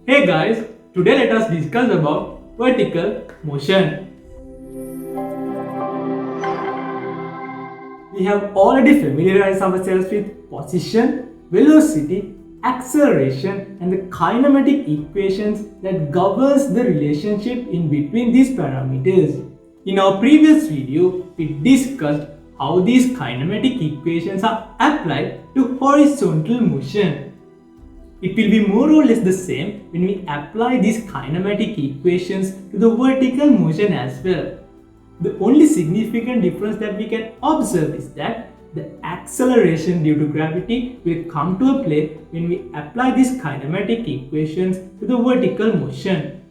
Hey guys, today let us discuss about vertical motion. We have already familiarized ourselves with position, velocity, acceleration and the kinematic equations that governs the relationship in between these parameters. In our previous video, we discussed how these kinematic equations are applied to horizontal motion. It will be more or less the same when we apply these kinematic equations to the vertical motion as well. The only significant difference that we can observe is that the acceleration due to gravity will come to a play when we apply these kinematic equations to the vertical motion.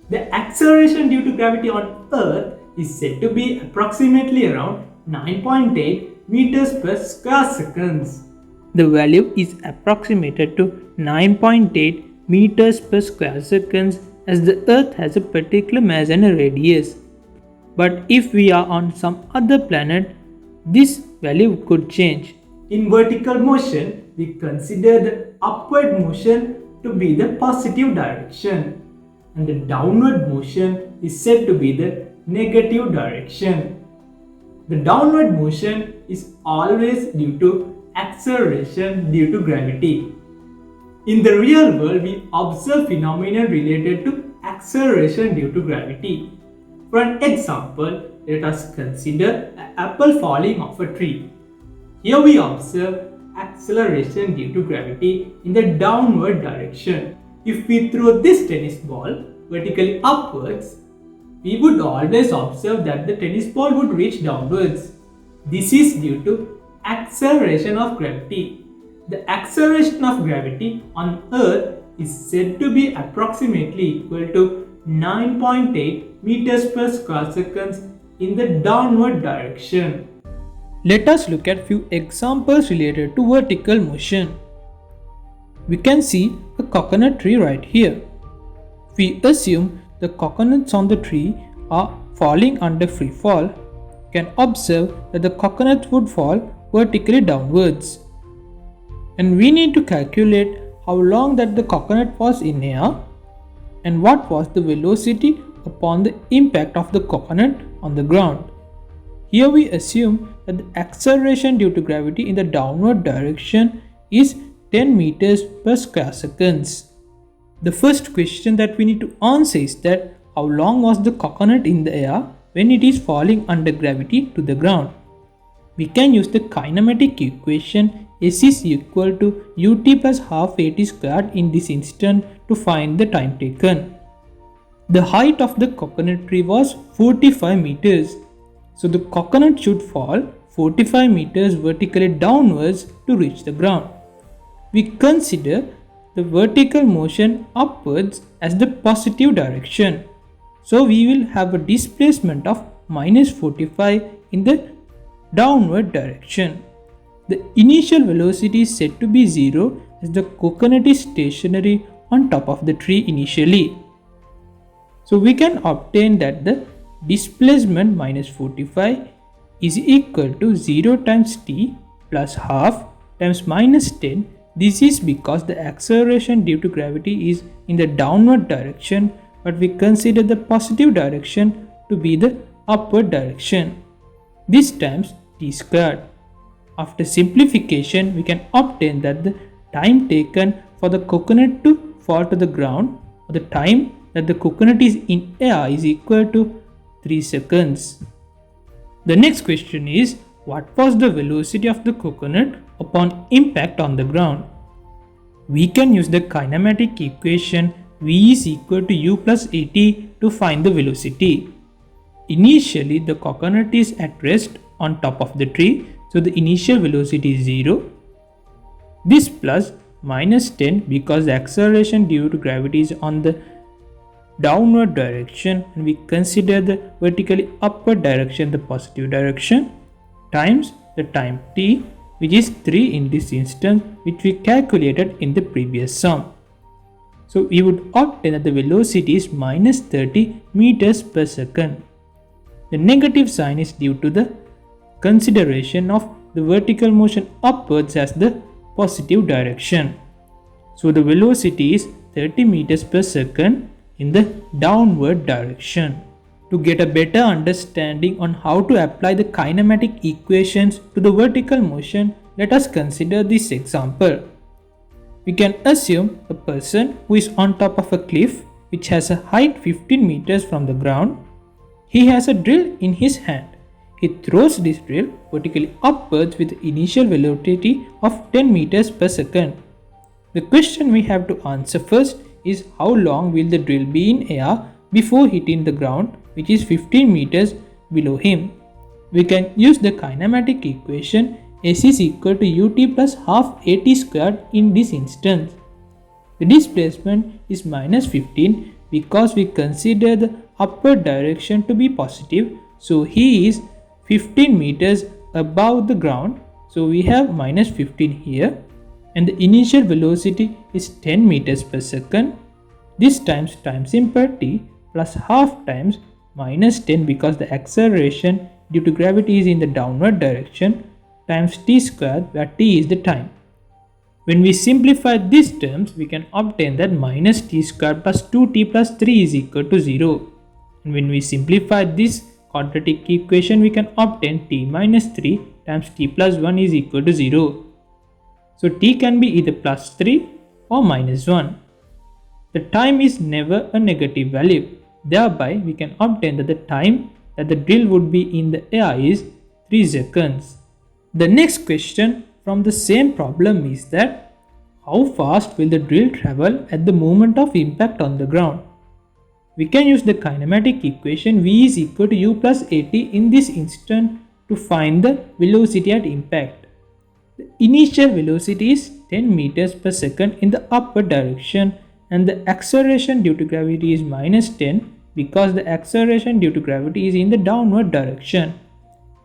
The acceleration due to gravity on Earth is said to be approximately around 9.8 meters per square seconds. The value is approximated to 9.8 meters per square seconds as the Earth has a particular mass and a radius. But if we are on some other planet, this value could change. In vertical motion, we consider the upward motion to be the positive direction and the downward motion is said to be the negative direction. The downward motion is always due to acceleration due to gravity. In the real world, we observe phenomena related to acceleration due to gravity. For an example, let us consider an apple falling off a tree. Here we observe acceleration due to gravity in the downward direction. If we throw this tennis ball vertically upwards, we would always observe that the tennis ball would reach downwards. This is due to acceleration of gravity. The acceleration of gravity on Earth is said to be approximately equal to 9.8 meters per square seconds in the downward direction. Let us look at few examples related to vertical motion. We can see a coconut tree right here. We assume the coconuts on the tree are falling under free fall. You can observe that the coconut would fall vertically downwards. And we need to calculate how long that the coconut was in air and what was the velocity upon the impact of the coconut on the ground. Here we assume that the acceleration due to gravity in the downward direction is 10 meters per square seconds. The first question that we need to answer is that how long was the coconut in the air when it is falling under gravity to the ground? We can use the kinematic equation S is equal to ut plus half at squared in this instant to find the time taken. The height of the coconut tree was 45 meters. So the coconut should fall 45 meters vertically downwards to reach the ground. We consider the vertical motion upwards as the positive direction. So we will have a displacement of minus 45 in the downward direction. The initial velocity is said to be 0 as the coconut is stationary on top of the tree initially. So we can obtain that the displacement minus 45 is equal to 0 times t plus half times minus 10. This is because the acceleration due to gravity is in the downward direction, but we consider the positive direction to be the upward direction. This times t squared. After simplification, we can obtain that the time taken for the coconut to fall to the ground or the time that the coconut is in air is equal to 3 seconds. The next question is, what was the velocity of the coconut upon impact on the ground? We can use the kinematic equation v is equal to u plus at to find the velocity. Initially, the coconut is at rest on top of the tree, so the initial velocity is 0. This plus minus 10 because the acceleration due to gravity is on the downward direction and we consider the vertically upward direction the positive direction times the time t, which is 3 in this instance, which we calculated in the previous sum. So we would obtain that the velocity is minus 30 meters per second. The negative sign is due to the consideration of the vertical motion upwards as the positive direction. So the velocity is 30 meters per second in the downward direction. To get a better understanding on how to apply the kinematic equations to the vertical motion, let us consider this example. We can assume a person who is on top of a cliff which has a height 15 meters from the ground. He has a drill in his hand. He throws this drill vertically upwards with initial velocity of 10 meters per second. The question we have to answer first is how long will the drill be in air before hitting the ground, which is 15 meters below him. We can use the kinematic equation S is equal to ut plus half at squared in this instance. The displacement is minus 15 because we consider the upward direction to be positive, so he is 15 meters above the ground, so we have minus 15 here, and the initial velocity is 10 meters per second. This times time simple t plus half times minus 10 because the acceleration due to gravity is in the downward direction times t squared, where t is the time. When we simplify these terms, we can obtain that minus t squared plus 2t plus 3 is equal to 0. And when we simplify this quadratic equation, we can obtain t minus 3 times t plus 1 is equal to 0. So t can be either plus 3 or minus 1. The time is never a negative value. Thereby, we can obtain that the time that the drill would be in the air is 3 seconds. The next question from the same problem is that how fast will the drill travel at the moment of impact on the ground? We can use the kinematic equation v is equal to u plus at in this instant to find the velocity at impact. The initial velocity is 10 meters per second in the upward direction, and the acceleration due to gravity is minus 10 because the acceleration due to gravity is in the downward direction.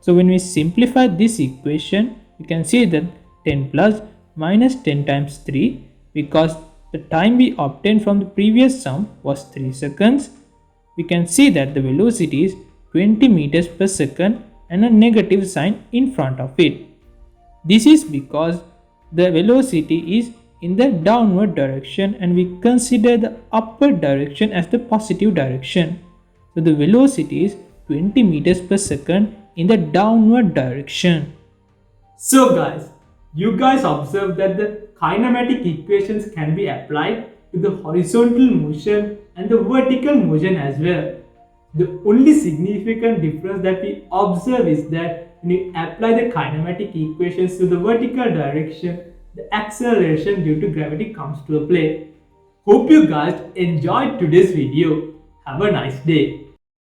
So when we simplify this equation, we can see that 10 plus minus 10 times 3, because the time we obtained from the previous sum was 3 seconds. We can see that the velocity is 20 meters per second and a negative sign in front of it. This is because the velocity is in the downward direction and we consider the upward direction as the positive direction. So the velocity is 20 meters per second in the downward direction. So guys, you guys observe that the kinematic equations can be applied to the horizontal motion and the vertical motion as well. The only significant difference that we observe is that when we apply the kinematic equations to the vertical direction, the acceleration due to gravity comes to play. Hope you guys enjoyed today's video. Have a nice day.